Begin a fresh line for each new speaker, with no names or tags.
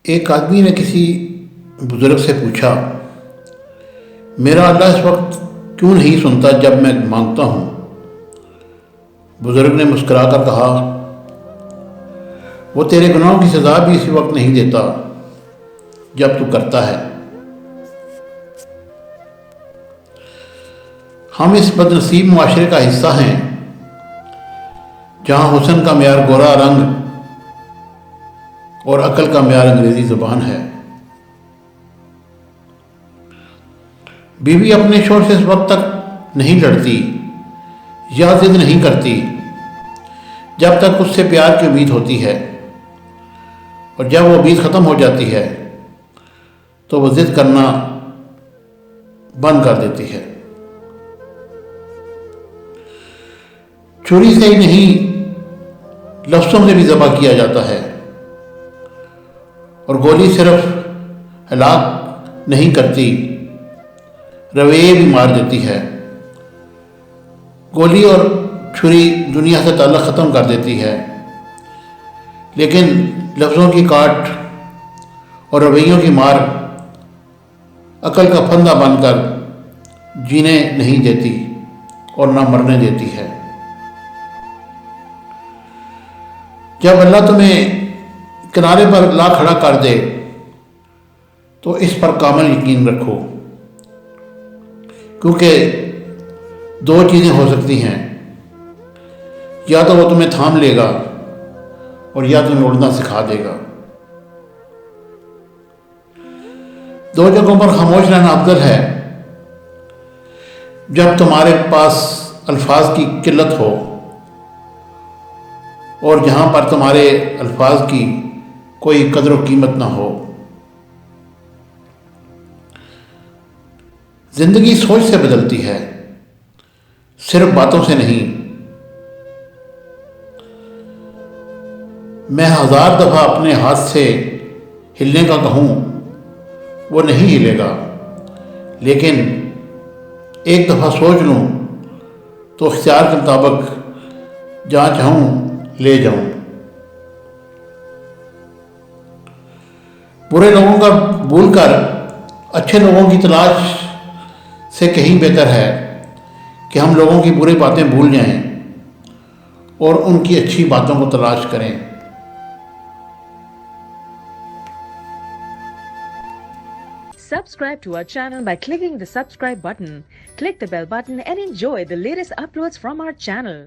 ایک آدمی نے کسی بزرگ سے پوچھا، میرا اللہ اس وقت کیوں نہیں سنتا جب میں مانگتا ہوں؟ بزرگ نے مسکرا کر کہا، وہ تیرے گناہوں کی سزا بھی اسی وقت نہیں دیتا جب تو کرتا ہے۔ ہم اس بد نصیب معاشرے کا حصہ ہیں جہاں حسن کا معیار گورا رنگ اور عقل کا معیار انگریزی زبان ہے۔ بیوی اپنے شوہر سے اس وقت تک نہیں لڑتی یا ضد نہیں کرتی جب تک اس سے پیار کی امید ہوتی ہے، اور جب وہ امید ختم ہو جاتی ہے تو وہ ضد کرنا بند کر دیتی ہے۔ چھری سے ہی نہیں، لفظوں سے بھی ذبح کیا جاتا ہے، اور گولی صرف ہلاک نہیں کرتی، رویے بھی مار دیتی ہے۔ گولی اور چھری دنیا سے تعلق ختم کر دیتی ہے، لیکن لفظوں کی کاٹ اور رویوں کی مار عقل کا پھندہ بن کر جینے نہیں دیتی اور نہ مرنے دیتی ہے۔ جب اللہ تمہیں کنارے پر لا کھڑا کر دے تو اس پر کامل یقین رکھو، کیونکہ دو چیزیں ہو سکتی ہیں، یا تو وہ تمہیں تھام لے گا اور یا تمہیں اڑنا سکھا دے گا۔ دو جگہوں پر خاموش رہنا افضل ہے، جب تمہارے پاس الفاظ کی قلت ہو اور جہاں پر تمہارے الفاظ کی کوئی قدر و قیمت نہ ہو۔ زندگی سوچ سے بدلتی ہے، صرف باتوں سے نہیں۔ میں 1000 دفعہ اپنے ہاتھ سے ہلنے کا کہوں وہ نہیں ہلے گا، لیکن ایک دفعہ سوچ لوں تو اختیار کے مطابق جہاں چاہوں لے جاؤں۔ برے لوگوں کا بھول کر اچھے لوگوں کی تلاش سے کہیں بہتر ہے کہ ہم لوگوں کی بری باتیں بھول جائیں اور ان کی اچھی باتوں کو تلاش کریں۔
Subscribe to our channel by clicking the subscribe button. Click the bell button and enjoy the latest uploads from our channel.